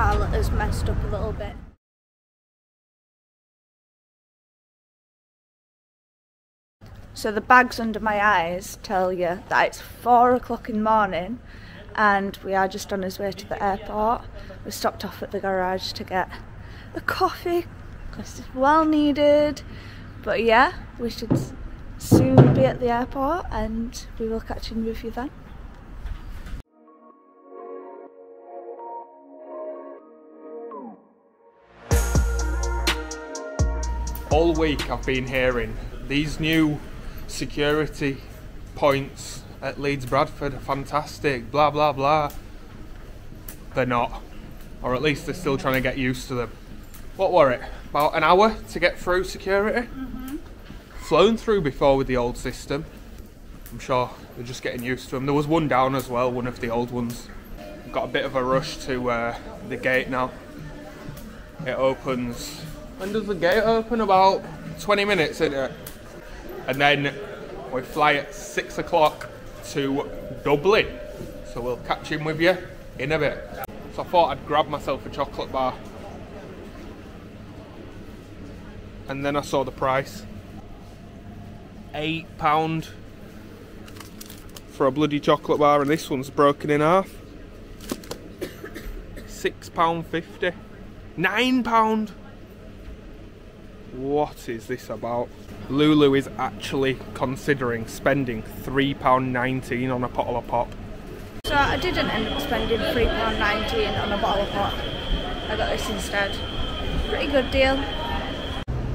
pallet has messed up a little bit. So the bags under my eyes tell you that it's 4 o'clock in the morning and we are just on our way to the airport. We stopped off at the garage to get a coffee because it's well needed. But yeah, we should soon be at the airport and we will catch in with you then. All week I've been hearing these new security points at Leeds Bradford are fantastic, blah blah blah. They're not, or at least they're still trying to get used to them. What were it? About an hour to get through security? Flown through before with the old system. I'm sure they're just getting used to them. There was one down as well, one of the old ones. Got a bit of a rush to the gate now. It opens. When does the gate open? About 20 minutes, isn't it? And then we fly at 6 o'clock to Dublin. So we'll catch in with you in a bit. So I thought I'd grab myself a chocolate bar. And then I saw the price. £8 for a bloody chocolate bar, and this one's broken in half. £6.50. £9. What is this about? Lulu is actually considering spending £3.19 on a bottle of pop. So I didn't end up spending £3.19 on a bottle of pop. I got this instead. Pretty good deal.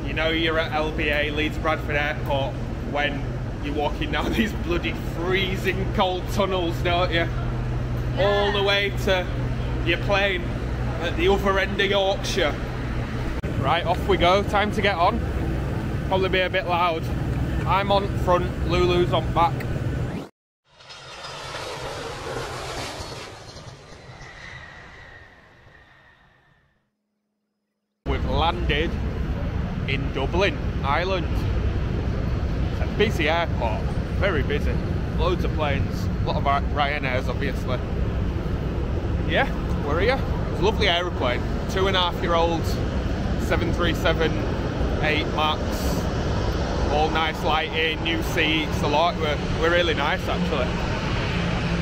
You know you're at LBA, Leeds Bradford Airport, when you're walking down these bloody freezing cold tunnels, don't you? Yeah. All the way to your plane at the other end of Yorkshire. Right, off we go. Time to get on. Probably be a bit loud. I'm on front, Lulu's on back. We've landed in Dublin, Ireland. It's a busy airport, very busy. Loads of planes, a lot of Ryanairs obviously. Yeah, we're here. It's a lovely aeroplane, 2.5-year-old 737-8 Max. All nice lighting, new seats, a lot. We're really nice actually.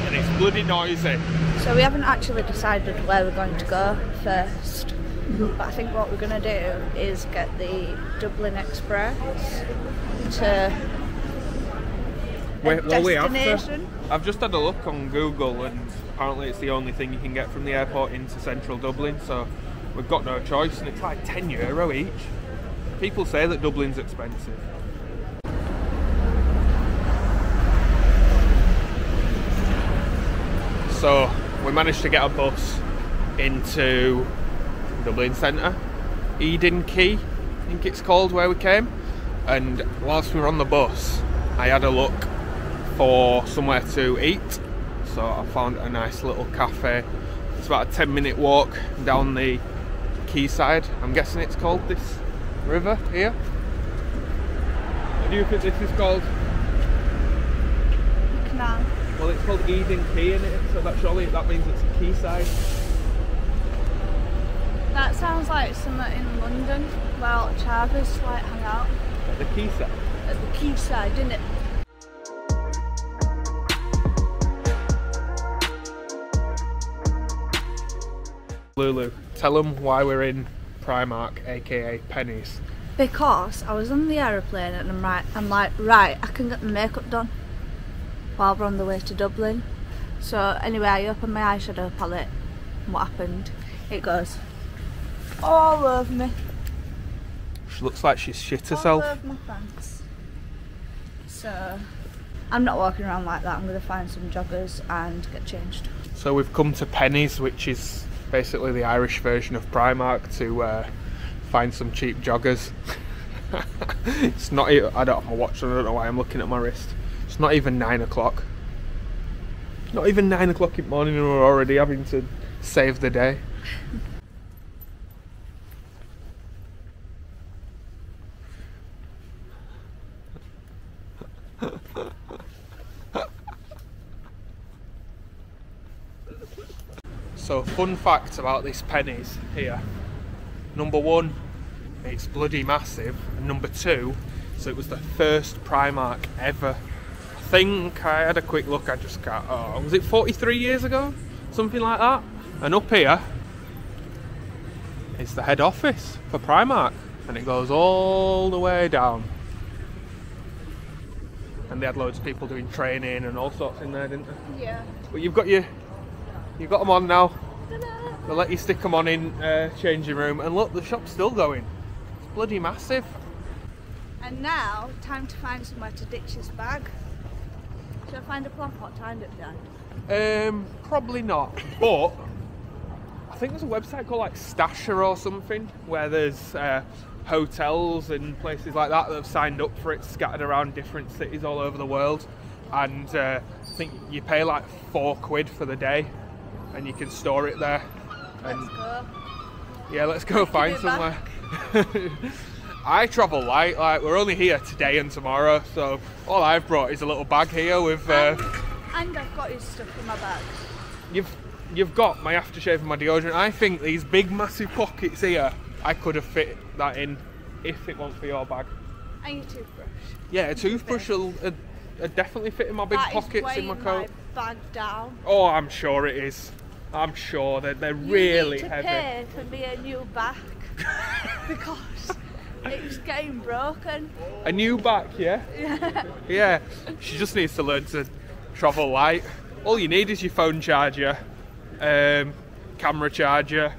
And it's bloody noisy. So we haven't actually decided where we're going to go first. But I think what we're going to do is get the Dublin Express to destination. I've just had a look on Google and apparently it's the only thing you can get from the airport into central Dublin, so we've got no choice, and it's like €10 each. People say that Dublin's expensive. So we managed to get a bus into Dublin Centre, Eden Quay, I think it's called, where we came. And whilst we were on the bus, I had a look for somewhere to eat. So I found a nice little cafe. It's about a 10-minute walk down the quayside. I'm guessing it's called this river here. What do you think this is called? Canal. Well, it's called Eden Quay, isn't it? So that means it's a quayside. That sounds like something in London. Well, Chavez like hang out. At the quayside? At the quayside, didn't it? Lulu, tell them why we're in Primark, aka Pennies. Because I was on the aeroplane and I'm like, right, I can get my makeup done while we're on the way to Dublin. So anyway, I opened my eyeshadow palette and what happened? It goes all over me. She looks like she's shit herself. All over my pants. So I'm not walking around like that. I'm going to find some joggers and get changed. So we've come to Pennies, which is basically the Irish version of Primark, to find some cheap joggers. It's not even, I don't have my watch on, I don't know why I'm looking at my wrist. It's not even 9 o'clock. Not even 9 o'clock in the morning and we're already having to save the day. So fun fact about this pennies here. Number one, it's bloody massive. And number two, so it was the first Primark ever. I think I had a quick look, I just got, was it 43 years ago? Something like that. And up here is the head office for Primark. And it goes all the way down. And they had loads of people doing training and all sorts in there, didn't they? Yeah. But you've got them on now. They'll let you stick them on in changing room. And look, the shop's still going. It's bloody massive. And now, time to find somewhere to ditch this bag. Should I find a plug what time it behind? Probably not. But I think there's a website called like Stasher or something where there's hotels and places like that have signed up for it, scattered around different cities all over the world. And I think you pay like £4 for the day, and you can store it there. Let's go. Yeah, let's go find somewhere. I travel light, like we're only here today and tomorrow, so all I've brought is a little bag here with and I've got his stuff in my bag. You've got my aftershave and my deodorant. I think these big massive pockets here, I could have fit that in if it weren't for your bag. And your toothbrush. Yeah, a toothbrush will definitely fit in my big pockets in my coat. My bag down. Oh, I'm sure it is. I'm sure that they're really you need to heavy. Pay for me a new bag because it's getting broken. A new back, yeah? Yeah. She just needs to learn to travel light. All you need is your phone charger, camera charger,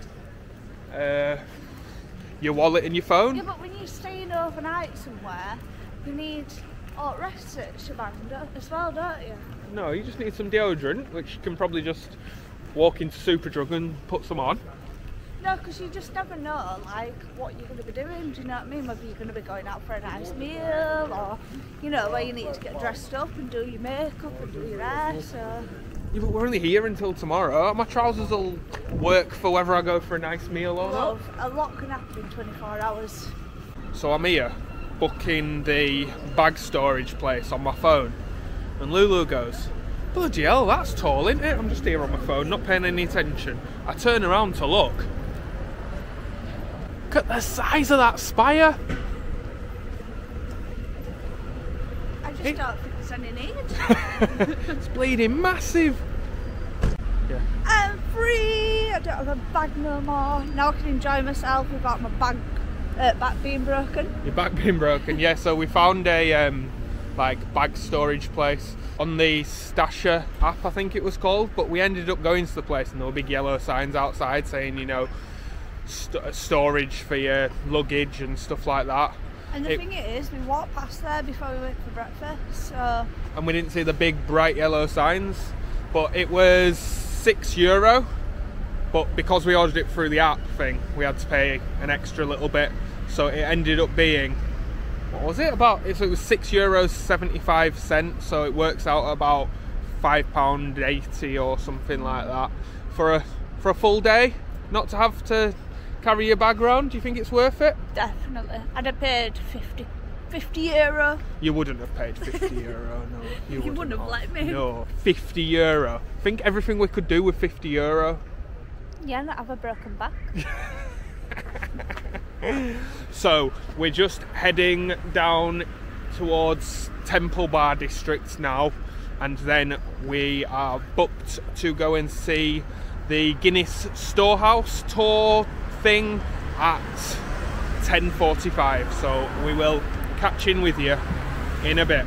your wallet and your phone. Yeah, but when you're staying overnight somewhere, you need all the rest of it shebang as well, don't you? No, you just need some deodorant, which you can probably just walk into Superdrug and put some on. No, because you just never know, like, what you're going to be doing, do you know what I mean? Maybe you're going to be going out for a nice meal, or, you know, where you need to get dressed up and do your makeup and do your hair, so... Yeah, but we're only here until tomorrow. My trousers will work for whether I go for a nice meal or not. A lot can happen in 24 hours. So I'm here, booking the bag storage place on my phone, and Lulu goes, bloody hell, that's tall, isn't it? I'm just here on my phone, not paying any attention. I turn around to look. Look at the size of that spire. I just don't think there's any need. It's bleeding massive. Yeah. I'm free! I don't have a bag no more. Now I can enjoy myself without my back being broken. Your back being broken, yeah. So we found a like bag storage place on the Stasher app, I think it was called, but we ended up going to the place and there were big yellow signs outside saying, you know, storage for your luggage and stuff like that. And the thing is, we walked past there before we went for breakfast, so... And we didn't see the big bright yellow signs, but it was €6, but because we ordered it through the app thing, we had to pay an extra little bit, so it ended up being, what was it, so it was €6.75, so it works out about £5.80 or something like that for a full day, not to have to carry your bag around. Do you think it's worth it? Definitely. I'd have paid €50. You wouldn't have paid €50, no. You wouldn't have let me. No, €50. Think everything we could do with €50. Yeah, not have a broken back. So we're just heading down towards Temple Bar District now, and then we are booked to go and see the Guinness Storehouse tour thing at 10:45, so we will catch in with you in a bit.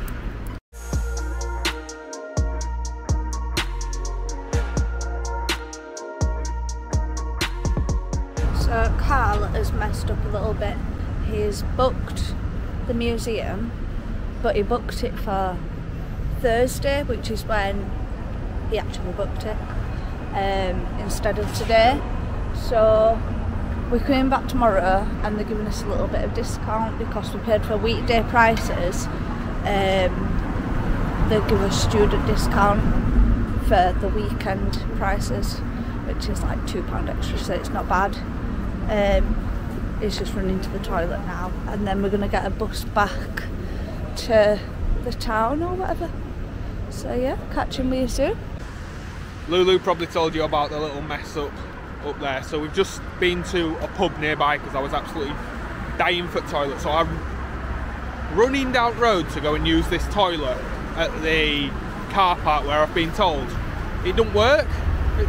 So Carl has messed up a little bit. He's booked the museum, but he booked it for Thursday, which is when he actually booked it, instead of today. So we're coming back tomorrow and they're giving us a little bit of discount because we paid for weekday prices. They give us student discount for the weekend prices, which is like £2 extra, so it's not bad. He's just running to the toilet now, and then we're going to get a bus back to the town or whatever. So yeah, catching with you soon. Lulu probably told you about the little mess up there. So we've just been to a pub nearby because I was absolutely dying for toilet. So I'm running down road to go and use this toilet at the car park where I've been told it don't work. It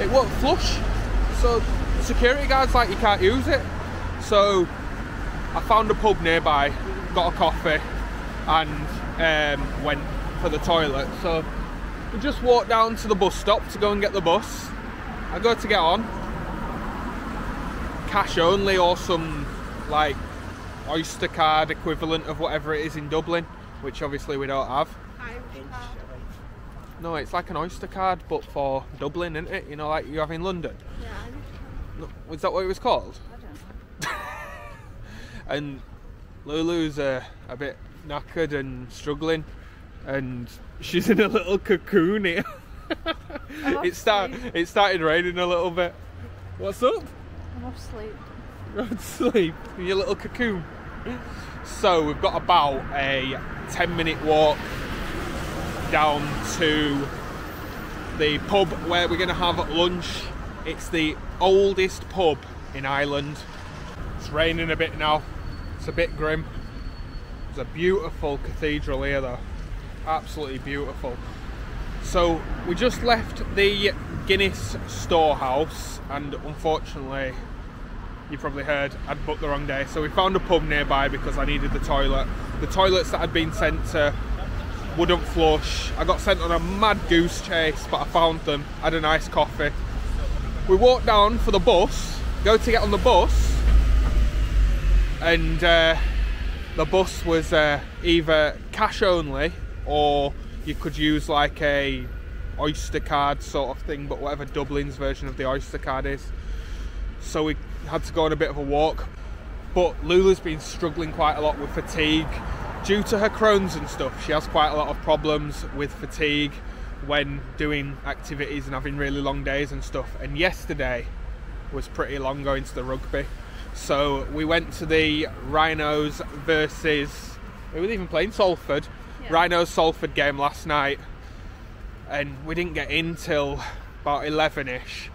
won't flush. So security guard's like, you can't use it. So I found a pub nearby, got a coffee, and went for the toilet. So we just walked down to the bus stop to go and get the bus. I go to get on, cash only, or some like Oyster card equivalent of whatever it is in Dublin, which obviously we don't have. No, it's like an Oyster card but for Dublin, isn't it? You know, like you have in London. Yeah. No, was that what it was called? I don't know. And Lulu's a bit knackered and struggling, and she's in a little cocoon here. It started raining a little bit. What's up? I'm off sleep. You're off sleep in your little cocoon. So we've got about a 10-minute walk down to the pub where we're going to have lunch. It's the oldest pub in Ireland. It's raining a bit now. It's a bit grim. There's a beautiful cathedral here though. Absolutely beautiful. So we just left the Guinness storehouse, and unfortunately, you probably heard, I'd booked the wrong day. So we found a pub nearby because I needed the toilet. The toilets that had been sent to wouldn't flush. I got sent on a mad goose chase, but I found them. Had a nice coffee. We walked down for the bus, go to get on the bus, and the bus was either cash only, or you could use like a Oyster card sort of thing, but whatever Dublin's version of the Oyster card is. So we had to go on a bit of a walk. But Lulu's been struggling quite a lot with fatigue due to her Crohn's and stuff. She has quite a lot of problems with fatigue when doing activities and having really long days and stuff. And yesterday was pretty long going to the rugby. So we went to the Rhinos versus, we were even playing Salford. Yeah. Rhinos Salford game last night, and we didn't get in till about 11ish,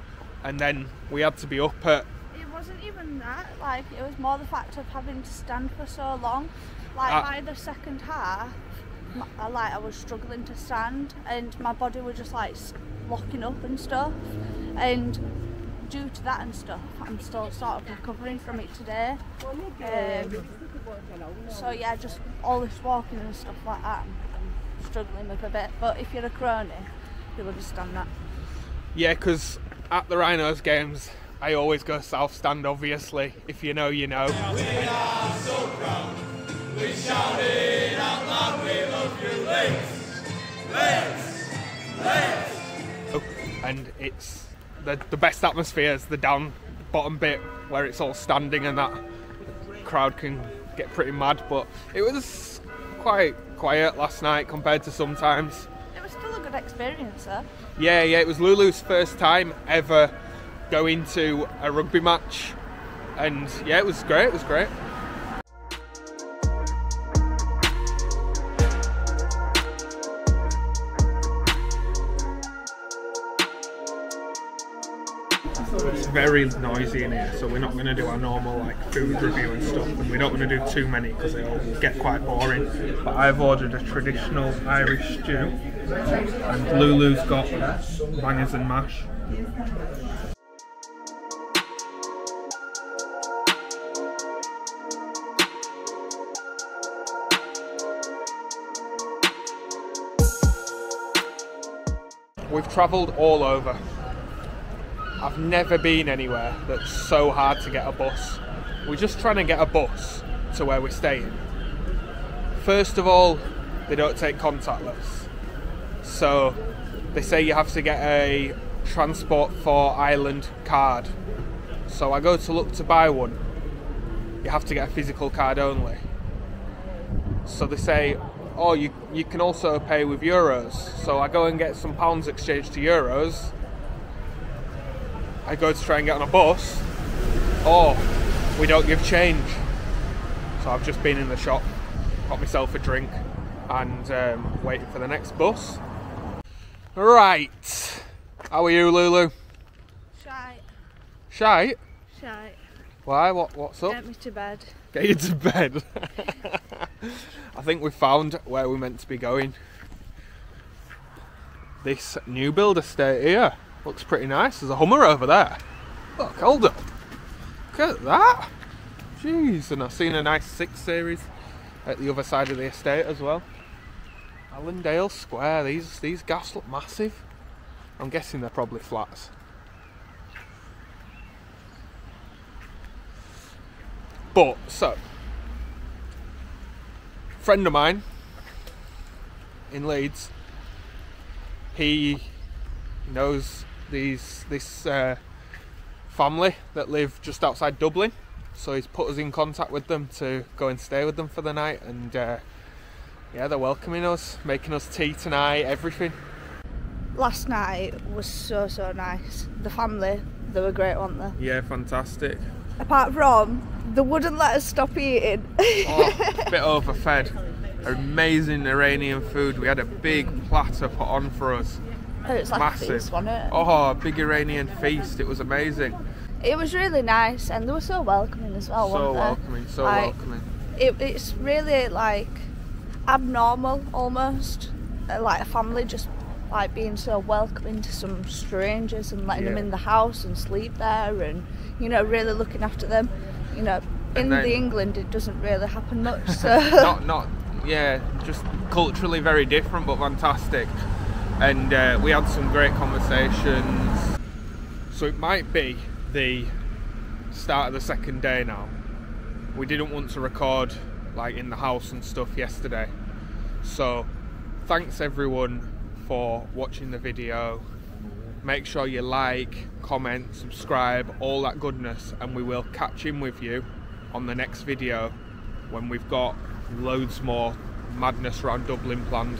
and then we had to be up at... It wasn't even that, like it was more the fact of having to stand for so long. Like by the second half, I was struggling to stand, and my body was just like locking up and stuff, and due to that and stuff, I'm still sort of recovering from it today. So yeah, just all this walking and stuff like that, I'm struggling with a bit. But if you're a crony, you'll understand that. Yeah, because at the Rhinos games, I always go south stand, obviously. If you know, you know. We are so proud. We shout it out loud. We love you, Leeds. Leeds. Leeds. And it's the best atmosphere is the down bottom bit where it's all standing, and that crowd can get pretty mad. But it was quite quiet last night compared to sometimes. It was still a good experience though. Yeah, it was Lulu's first time ever going to a rugby match, and yeah, it was great. It's very noisy in here, so we're not going to do our normal like food review and stuff, and we don't want to do too many because it'll get quite boring. But I've ordered a traditional Irish stew, and Lulu's got bangers and mash. We've travelled all over. I've never been anywhere that's so hard to get a bus. We're just trying to get a bus to where we're staying. First of all, they don't take contactless. So they say you have to get a Transport for Ireland card. So I go to look to buy one. You have to get a physical card only. So they say, oh, you can also pay with euros. So I go and get some pounds exchanged to euros. I go to try and get on a bus. Oh, we don't give change. So I've just been in the shop, got myself a drink, and waiting for the next bus. Right, how are you, Lulu? Shite. Shite? Shite. Why? What's up? Get me to bed. Get you to bed. I think we found where we're meant to be going. This new build estate here looks pretty nice. There's a Hummer over there. Look, hold up. Look at that. Jeez, and I've seen a nice 6 Series at the other side of the estate as well. Allendale Square. These gaffs look massive. I'm guessing they're probably flats. But so, a friend of mine in Leeds, he knows this family that live just outside Dublin, so he's put us in contact with them to go and stay with them for the night, and yeah, they're welcoming us, making us tea tonight, everything. Last night was so nice. The family, they were great, weren't they? Yeah, fantastic. Apart from, they wouldn't let us stop eating. Oh, a bit overfed. Amazing Iranian food. We had a big platter put on for us. It was like massive. a feast, wasn't it? Oh, a big Iranian feast. It was amazing. It was really nice, and they were so welcoming as well, So weren't they? welcoming, so like, welcoming. It's really like abnormal almost, like a family just like being so welcoming to some strangers and letting them in the house and sleep there, and you know, really looking after them. You know, in the England it doesn't really happen much. So yeah, just culturally very different, but fantastic. And we had some great conversations. So it might be the start of the second day now. We didn't want to record like in the house and stuff yesterday, so thanks everyone for watching the video. Make sure you like, comment, subscribe, all that goodness, and we will catch in with you on the next video when we've got loads more madness around Dublin planned.